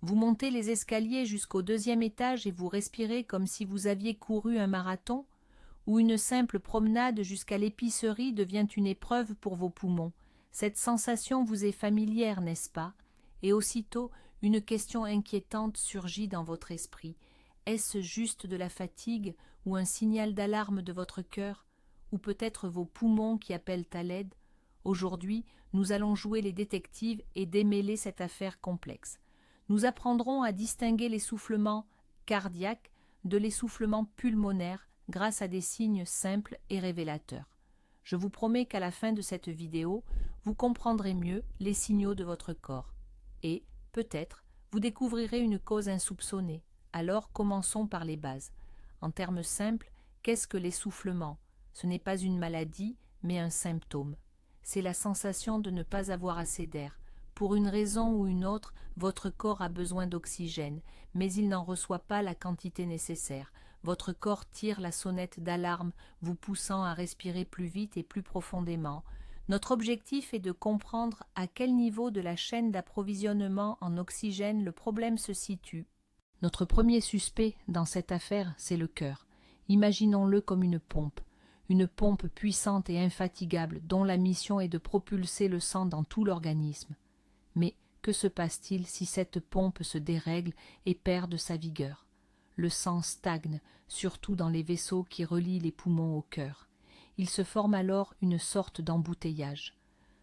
Vous montez les escaliers jusqu'au 2e étage et vous respirez comme si vous aviez couru un marathon, ou une simple promenade jusqu'à l'épicerie devient une épreuve pour vos poumons. Cette sensation vous est familière, n'est-ce pas? Et aussitôt, une question inquiétante surgit dans votre esprit. Est-ce juste de la fatigue ou un signal d'alarme de votre cœur, ou peut-être vos poumons qui appellent à l'aide? Aujourd'hui, nous allons jouer les détectives et démêler cette affaire complexe. Nous apprendrons à distinguer l'essoufflement cardiaque de l'essoufflement pulmonaire grâce à des signes simples et révélateurs. Je vous promets qu'à la fin de cette vidéo, vous comprendrez mieux les signaux de votre corps. Et, peut-être, vous découvrirez une cause insoupçonnée. Alors commençons par les bases. En termes simples, qu'est-ce que l'essoufflement? Ce n'est pas une maladie, mais un symptôme. C'est la sensation de ne pas avoir assez d'air. Pour une raison ou une autre, votre corps a besoin d'oxygène, mais il n'en reçoit pas la quantité nécessaire. Votre corps tire la sonnette d'alarme, vous poussant à respirer plus vite et plus profondément. Notre objectif est de comprendre à quel niveau de la chaîne d'approvisionnement en oxygène le problème se situe. Notre premier suspect dans cette affaire, c'est le cœur. Imaginons-le comme une pompe puissante et infatigable dont la mission est de propulser le sang dans tout l'organisme. Mais que se passe-t-il si cette pompe se dérègle et perd de sa vigueur? Le sang stagne, surtout dans les vaisseaux qui relient les poumons au cœur. Il se forme alors une sorte d'embouteillage.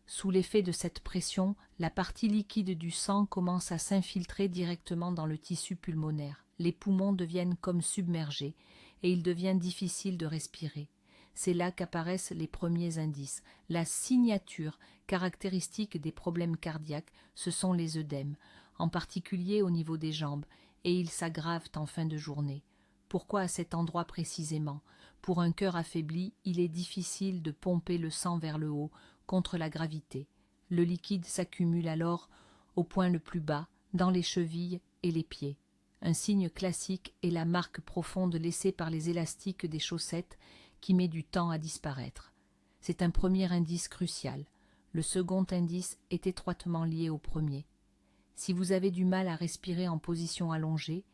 Sous l'effet de cette pression, la partie liquide du sang commence à s'infiltrer directement dans le tissu pulmonaire. Les poumons deviennent comme submergés et il devient difficile de respirer. C'est là qu'apparaissent les premiers indices. La signature caractéristique des problèmes cardiaques, ce sont les œdèmes, en particulier au niveau des jambes, et ils s'aggravent en fin de journée. Pourquoi à cet endroit précisément? Pour un cœur affaibli, il est difficile de pomper le sang vers le haut, contre la gravité. Le liquide s'accumule alors au point le plus bas, dans les chevilles et les pieds. Un signe classique est la marque profonde laissée par les élastiques des chaussettes qui met du temps à disparaître. C'est un premier indice crucial. Le second indice est étroitement lié au premier. Si vous avez du mal à respirer en position allongée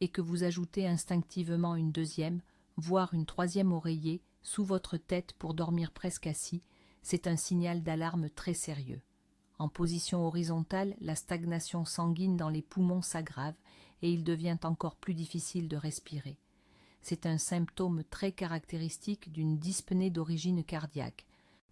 et que vous ajoutez instinctivement une deuxième, voire une troisième oreiller sous votre tête pour dormir presque assis, c'est un signal d'alarme très sérieux. En position horizontale, la stagnation sanguine dans les poumons s'aggrave et il devient encore plus difficile de respirer. C'est un symptôme très caractéristique d'une dyspnée d'origine cardiaque.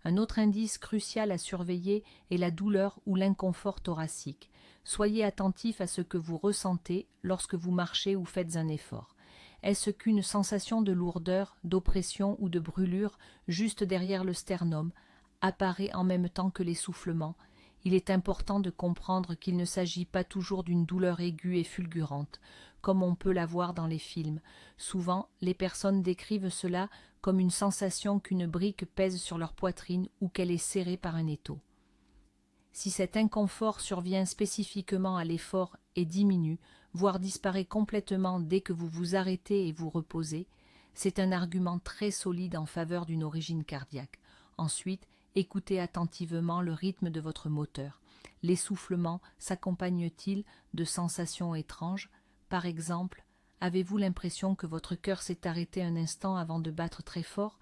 Un autre indice crucial à surveiller est la douleur ou l'inconfort thoracique. Soyez attentif à ce que vous ressentez lorsque vous marchez ou faites un effort. Est-ce qu'une sensation de lourdeur, d'oppression ou de brûlure juste derrière le sternum apparaît en même temps que l'essoufflement? Il est important de comprendre qu'il ne s'agit pas toujours d'une douleur aiguë et fulgurante, comme on peut la voir dans les films. Souvent, les personnes décrivent cela comme une sensation qu'une brique pèse sur leur poitrine ou qu'elle est serrée par un étau. Si cet inconfort survient spécifiquement à l'effort et diminue, voire disparaît complètement dès que vous vous arrêtez et vous reposez, c'est un argument très solide en faveur d'une origine cardiaque. Ensuite, écoutez attentivement le rythme de votre moteur. L'essoufflement s'accompagne-t-il de sensations étranges? Par exemple, avez-vous l'impression que votre cœur s'est arrêté un instant avant de battre très fort,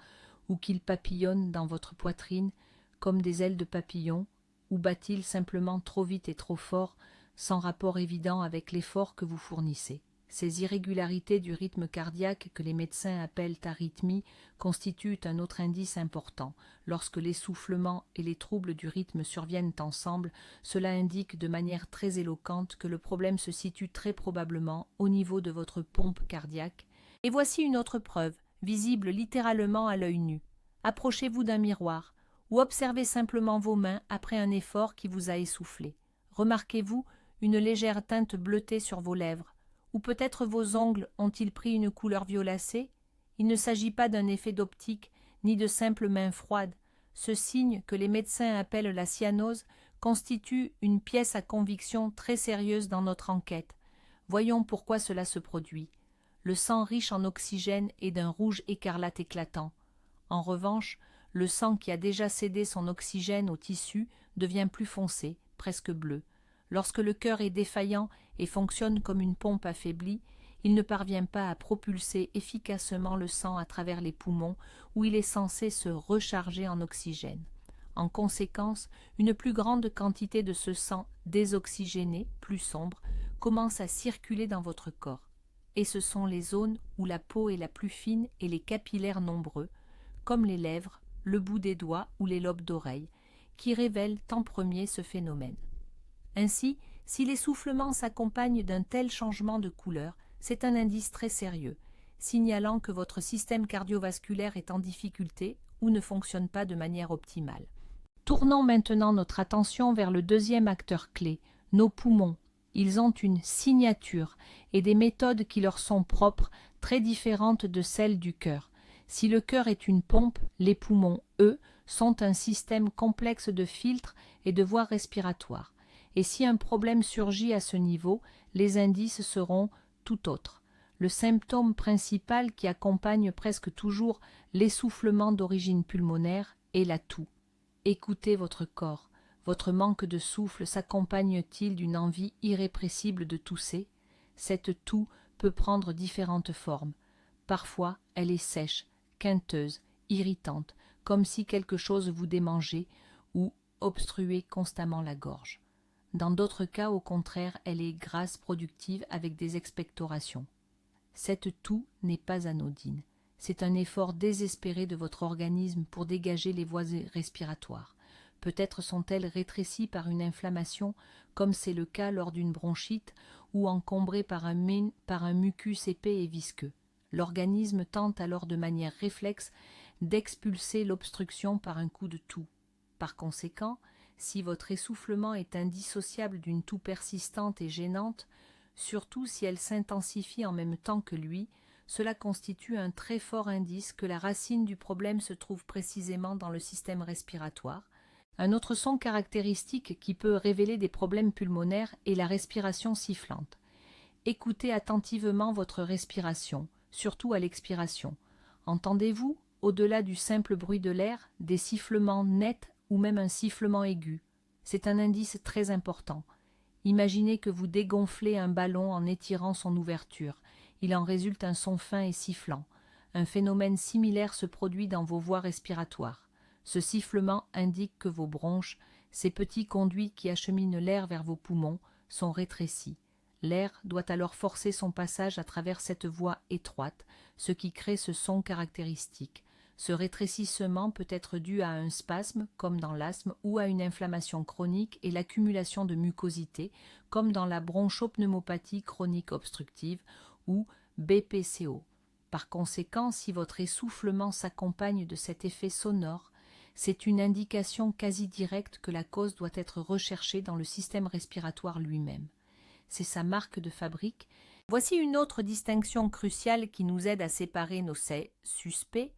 ou qu'il papillonne dans votre poitrine comme des ailes de papillon, ou bat-il simplement trop vite et trop fort, sans rapport évident avec l'effort que vous fournissez? Ces irrégularités du rythme cardiaque que les médecins appellent arythmie constituent un autre indice important. Lorsque l'essoufflement et les troubles du rythme surviennent ensemble, cela indique de manière très éloquente que le problème se situe très probablement au niveau de votre pompe cardiaque. Et voici une autre preuve, visible littéralement à l'œil nu. Approchez-vous d'un miroir ou observez simplement vos mains après un effort qui vous a essoufflé. Remarquez-vous une légère teinte bleutée sur vos lèvres? Ou peut-être vos ongles ont-ils pris une couleur violacée? Il ne s'agit pas d'un effet d'optique, ni de simples mains froides. Ce signe, que les médecins appellent la cyanose, constitue une pièce à conviction très sérieuse dans notre enquête. Voyons pourquoi cela se produit. Le sang riche en oxygène est d'un rouge écarlate éclatant. En revanche, le sang qui a déjà cédé son oxygène au tissu devient plus foncé, presque bleu. Lorsque le cœur est défaillant et fonctionne comme une pompe affaiblie, il ne parvient pas à propulser efficacement le sang à travers les poumons où il est censé se recharger en oxygène. En conséquence, une plus grande quantité de ce sang désoxygéné, plus sombre, commence à circuler dans votre corps. Et ce sont les zones où la peau est la plus fine et les capillaires nombreux, comme les lèvres, le bout des doigts ou les lobes d'oreille, qui révèlent en premier ce phénomène. Ainsi, si l'essoufflement s'accompagne d'un tel changement de couleur, c'est un indice très sérieux, signalant que votre système cardiovasculaire est en difficulté ou ne fonctionne pas de manière optimale. Tournons maintenant notre attention vers le deuxième acteur clé, nos poumons. Ils ont une signature et des méthodes qui leur sont propres, très différentes de celles du cœur. Si le cœur est une pompe, les poumons, eux, sont un système complexe de filtres et de voies respiratoires. Et si un problème surgit à ce niveau, les indices seront tout autres. Le symptôme principal qui accompagne presque toujours l'essoufflement d'origine pulmonaire est la toux. Écoutez votre corps. Votre manque de souffle s'accompagne-t-il d'une envie irrépressible de tousser? Cette toux peut prendre différentes formes. Parfois, elle est sèche, quinteuse, irritante, comme si quelque chose vous démangeait ou obstruait constamment la gorge. Dans d'autres cas, au contraire, elle est grasse, productive, avec des expectorations. Cette toux n'est pas anodine. C'est un effort désespéré de votre organisme pour dégager les voies respiratoires. Peut-être sont-elles rétrécies par une inflammation, comme c'est le cas lors d'une bronchite, ou encombrées par un mucus épais et visqueux. L'organisme tente alors de manière réflexe d'expulser l'obstruction par un coup de toux. Par conséquent, si votre essoufflement est indissociable d'une toux persistante et gênante, surtout si elle s'intensifie en même temps que lui, cela constitue un très fort indice que la racine du problème se trouve précisément dans le système respiratoire. Un autre son caractéristique qui peut révéler des problèmes pulmonaires est la respiration sifflante. Écoutez attentivement votre respiration, surtout à l'expiration. Entendez-vous, au-delà du simple bruit de l'air, des sifflements nets ou même un sifflement aigu? C'est un indice très important. Imaginez que vous dégonflez un ballon en étirant son ouverture. Il en résulte un son fin et sifflant. Un phénomène similaire se produit dans vos voies respiratoires. Ce sifflement indique que vos bronches, ces petits conduits qui acheminent l'air vers vos poumons, sont rétrécis. L'air doit alors forcer son passage à travers cette voie étroite, ce qui crée ce son caractéristique. Ce rétrécissement peut être dû à un spasme, comme dans l'asthme, ou à une inflammation chronique et l'accumulation de mucosité, comme dans la bronchopneumopathie chronique obstructive, ou BPCO. Par conséquent, si votre essoufflement s'accompagne de cet effet sonore, c'est une indication quasi directe que la cause doit être recherchée dans le système respiratoire lui-même. C'est sa marque de fabrique. Voici une autre distinction cruciale qui nous aide à séparer nos suspects,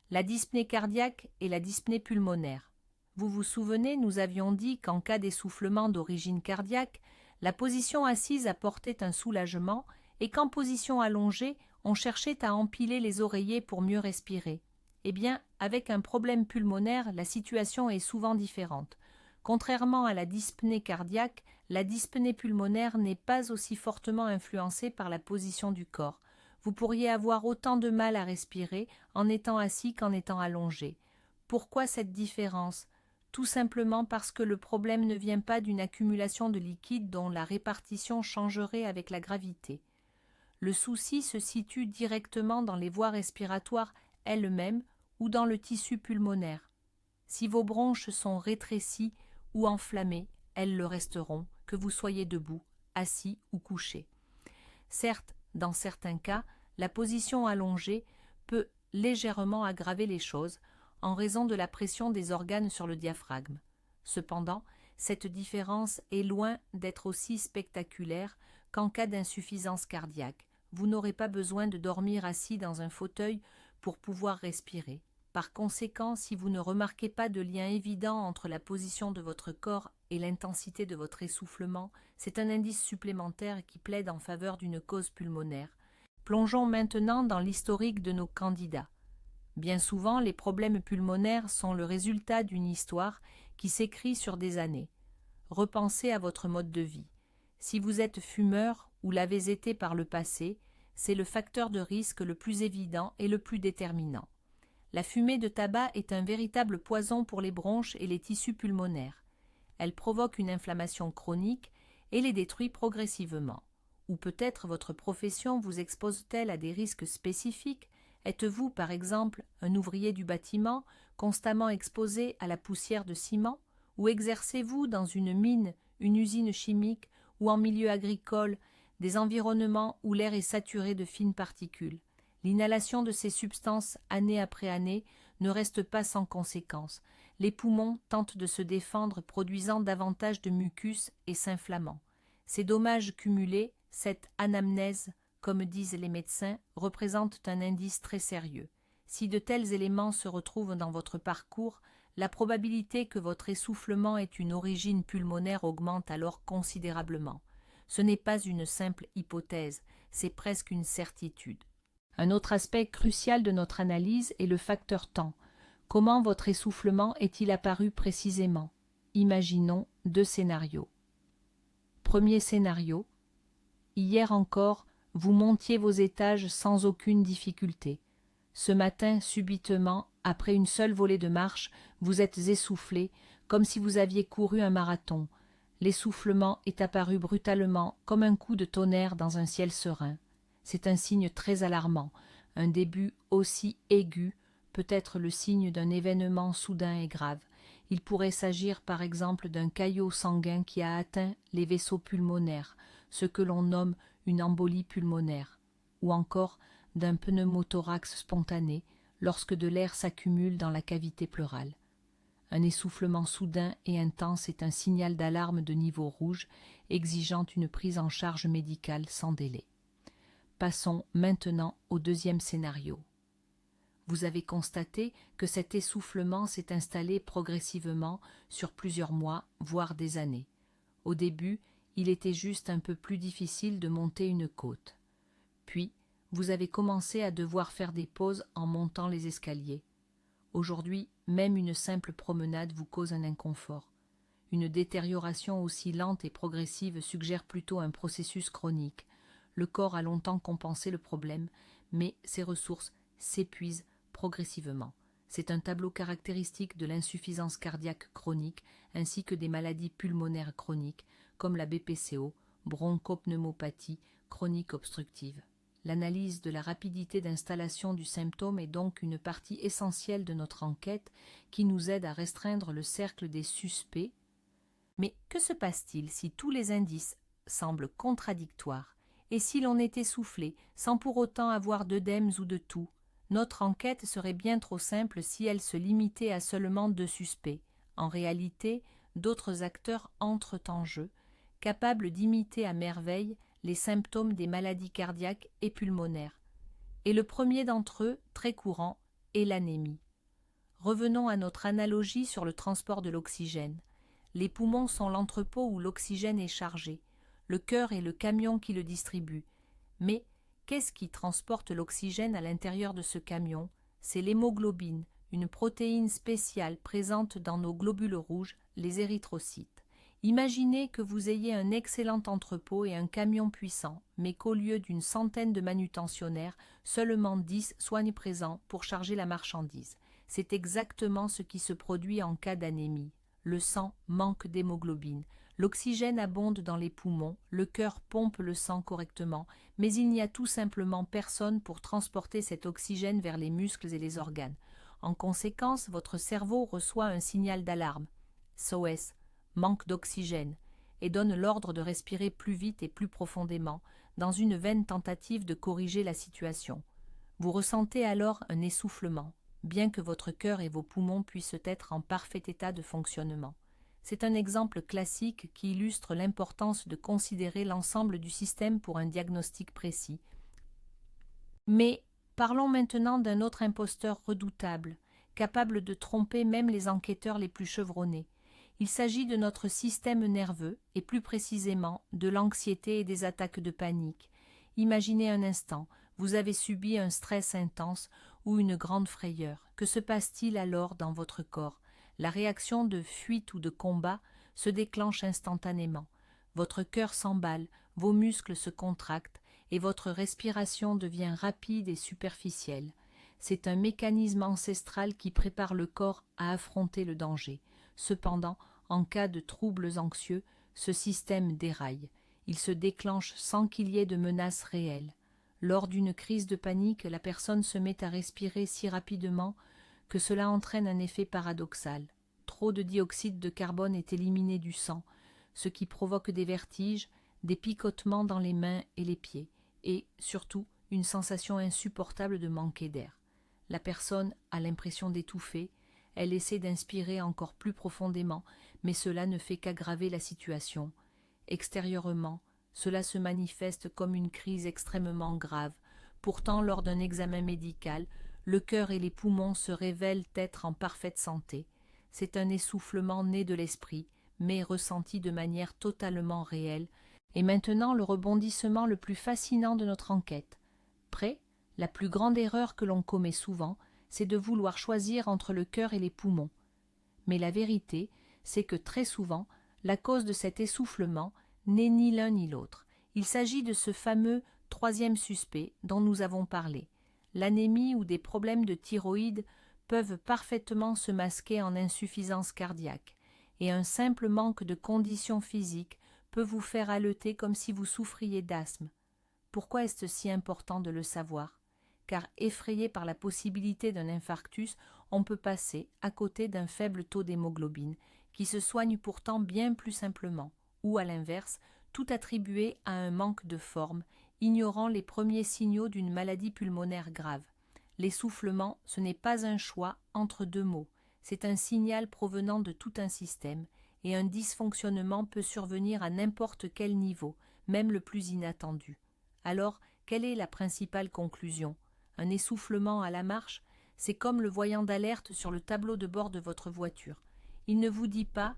la dyspnée cardiaque et la dyspnée pulmonaire. Vous vous souvenez, nous avions dit qu'en cas d'essoufflement d'origine cardiaque, la position assise apportait un soulagement et qu'en position allongée, on cherchait à empiler les oreillers pour mieux respirer. Eh bien, avec un problème pulmonaire, la situation est souvent différente. Contrairement à la dyspnée cardiaque, la dyspnée pulmonaire n'est pas aussi fortement influencée par la position du corps. Vous pourriez avoir autant de mal à respirer en étant assis qu'en étant allongé. Pourquoi cette différence? Tout simplement parce que le problème ne vient pas d'une accumulation de liquide dont la répartition changerait avec la gravité. Le souci se situe directement dans les voies respiratoires elles-mêmes ou dans le tissu pulmonaire. Si vos bronches sont rétrécies ou enflammées, elles le resteront, que vous soyez debout, assis ou couché. Certes, dans certains cas, la position allongée peut légèrement aggraver les choses en raison de la pression des organes sur le diaphragme. Cependant, cette différence est loin d'être aussi spectaculaire qu'en cas d'insuffisance cardiaque. Vous n'aurez pas besoin de dormir assis dans un fauteuil pour pouvoir respirer. Par conséquent, si vous ne remarquez pas de lien évident entre la position de votre corps et l'intensité de votre essoufflement, c'est un indice supplémentaire qui plaide en faveur d'une cause pulmonaire. Plongeons maintenant dans l'historique de nos candidats. Bien souvent, les problèmes pulmonaires sont le résultat d'une histoire qui s'écrit sur des années. repensez à votre mode de vie. Si vous êtes fumeur ou l'avez été par le passé, c'est le facteur de risque le plus évident et le plus déterminant. La fumée de tabac est un véritable poison pour les bronches et les tissus pulmonaires. Elle provoque une inflammation chronique et les détruit progressivement. Ou peut-être votre profession vous expose-t-elle à des risques spécifiques? Êtes-vous, par exemple, un ouvrier du bâtiment, constamment exposé à la poussière de ciment? Ou exercez-vous dans une mine, une usine chimique ou en milieu agricole, des environnements où l'air est saturé de fines particules? L'inhalation de ces substances, année après année, ne reste pas sans conséquences. Les poumons tentent de se défendre, produisant davantage de mucus et s'inflammant. Ces dommages cumulés, cette anamnèse, comme disent les médecins, représentent un indice très sérieux. Si de tels éléments se retrouvent dans votre parcours, la probabilité que votre essoufflement ait une origine pulmonaire augmente alors considérablement. Ce n'est pas une simple hypothèse, c'est presque une certitude. Un autre aspect crucial de notre analyse est le facteur temps. Comment votre essoufflement est-il apparu précisément? Imaginons 2 scénarios. Premier scénario. Hier encore, vous montiez vos étages sans aucune difficulté. Ce matin, subitement, après une seule volée de marche, vous êtes essoufflé, comme si vous aviez couru un marathon. L'essoufflement est apparu brutalement, comme un coup de tonnerre dans un ciel serein. C'est un signe très alarmant. Un début aussi aigu peut être le signe d'un événement soudain et grave. Il pourrait s'agir par exemple d'un caillot sanguin qui a atteint les vaisseaux pulmonaires, ce que l'on nomme une embolie pulmonaire, ou encore d'un pneumothorax spontané lorsque de l'air s'accumule dans la cavité pleurale. Un essoufflement soudain et intense est un signal d'alarme de niveau rouge exigeant une prise en charge médicale sans délai. Passons maintenant au deuxième scénario. Vous avez constaté que cet essoufflement s'est installé progressivement sur plusieurs mois, voire des années. Au début, il était juste un peu plus difficile de monter une côte. Puis, vous avez commencé à devoir faire des pauses en montant les escaliers. Aujourd'hui, même une simple promenade vous cause un inconfort. Une détérioration aussi lente et progressive suggère plutôt un processus chronique. Le corps a longtemps compensé le problème, mais ses ressources s'épuisent progressivement. C'est un tableau caractéristique de l'insuffisance cardiaque chronique ainsi que des maladies pulmonaires chroniques comme la BPCO, bronchopneumopathie chronique obstructive. L'analyse de la rapidité d'installation du symptôme est donc une partie essentielle de notre enquête qui nous aide à restreindre le cercle des suspects. Mais que se passe-t-il si tous les indices semblent contradictoires et si l'on est essoufflé sans pour autant avoir d'œdèmes ou de toux? Notre enquête serait bien trop simple si elle se limitait à seulement 2 suspects. En réalité, d'autres acteurs entrent en jeu, capables d'imiter à merveille les symptômes des maladies cardiaques et pulmonaires. Et le premier d'entre eux, très courant, est l'anémie. Revenons à notre analogie sur le transport de l'oxygène. Les poumons sont l'entrepôt où l'oxygène est chargé. Le cœur est le camion qui le distribue. Mais qu'est-ce qui transporte l'oxygène à l'intérieur de ce camion? C'est l'hémoglobine, une protéine spéciale présente dans nos globules rouges, les érythrocytes. Imaginez que vous ayez un excellent entrepôt et un camion puissant, mais qu'au lieu d'une centaine de manutentionnaires, seulement 10 soient présents pour charger la marchandise. C'est exactement ce qui se produit en cas d'anémie. Le sang manque d'hémoglobine. L'oxygène abonde dans les poumons, le cœur pompe le sang correctement, mais il n'y a tout simplement personne pour transporter cet oxygène vers les muscles et les organes. En conséquence, votre cerveau reçoit un signal d'alarme. SOS, manque d'oxygène, et donne l'ordre de respirer plus vite et plus profondément, dans une vaine tentative de corriger la situation. Vous ressentez alors un essoufflement, bien que votre cœur et vos poumons puissent être en parfait état de fonctionnement. C'est un exemple classique qui illustre l'importance de considérer l'ensemble du système pour un diagnostic précis. Mais parlons maintenant d'un autre imposteur redoutable, capable de tromper même les enquêteurs les plus chevronnés. Il s'agit de notre système nerveux, et plus précisément de l'anxiété et des attaques de panique. Imaginez un instant, vous avez subi un stress intense ou une grande frayeur. Que se passe-t-il alors dans votre corps? La réaction de fuite ou de combat se déclenche instantanément. Votre cœur s'emballe, vos muscles se contractent et votre respiration devient rapide et superficielle. C'est un mécanisme ancestral qui prépare le corps à affronter le danger. Cependant, en cas de troubles anxieux, ce système déraille. Il se déclenche sans qu'il y ait de menace réelle. Lors d'une crise de panique, la personne se met à respirer si rapidement que cela entraîne un effet paradoxal. Trop de dioxyde de carbone est éliminé du sang, ce qui provoque des vertiges, des picotements dans les mains et les pieds, et, surtout, une sensation insupportable de manquer d'air. La personne a l'impression d'étouffer, elle essaie d'inspirer encore plus profondément, mais cela ne fait qu'aggraver la situation. Extérieurement, cela se manifeste comme une crise extrêmement grave. Pourtant, lors d'un examen médical, le cœur et les poumons se révèlent être en parfaite santé. C'est un essoufflement né de l'esprit, mais ressenti de manière totalement réelle. Et maintenant le rebondissement le plus fascinant de notre enquête. Prêt ? La plus grande erreur que l'on commet souvent, c'est de vouloir choisir entre le cœur et les poumons. Mais la vérité, c'est que très souvent, la cause de cet essoufflement n'est ni l'un ni l'autre. Il s'agit de ce fameux troisième suspect dont nous avons parlé. L'anémie ou des problèmes de thyroïde peuvent parfaitement se masquer en insuffisance cardiaque, et un simple manque de conditions physiques peut vous faire haleter comme si vous souffriez d'asthme. Pourquoi est-ce si important de le savoir ? Car effrayé par la possibilité d'un infarctus, on peut passer à côté d'un faible taux d'hémoglobine, qui se soigne pourtant bien plus simplement, ou à l'inverse, tout attribuer à un manque de forme, ignorant les premiers signaux d'une maladie pulmonaire grave. L'essoufflement, ce n'est pas un choix entre deux mots, c'est un signal provenant de tout un système, et un dysfonctionnement peut survenir à n'importe quel niveau, même le plus inattendu. Alors, quelle est la principale conclusion ? Un essoufflement à la marche, c'est comme le voyant d'alerte sur le tableau de bord de votre voiture. Il ne vous dit pas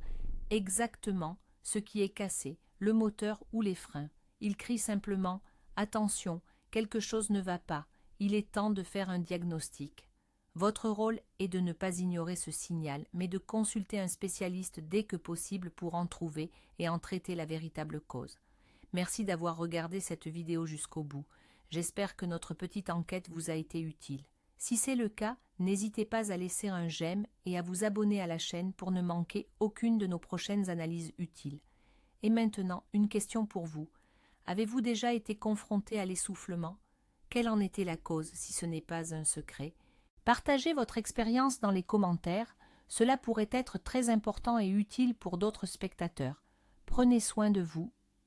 exactement ce qui est cassé, le moteur ou les freins. Il crie simplement « Attention, quelque chose ne va pas, il est temps de faire un diagnostic ». Votre rôle est de ne pas ignorer ce signal, mais de consulter un spécialiste dès que possible pour en trouver et en traiter la véritable cause. Merci d'avoir regardé cette vidéo jusqu'au bout. J'espère que notre petite enquête vous a été utile. Si c'est le cas, n'hésitez pas à laisser un j'aime et à vous abonner à la chaîne pour ne manquer aucune de nos prochaines analyses utiles. Et maintenant, une question pour vous. Avez-vous déjà été confronté à l'essoufflement ? Quelle en était la cause, si ce n'est pas un secret ? Partagez votre expérience dans les commentaires, cela pourrait être très important et utile pour d'autres spectateurs. Prenez soin de vous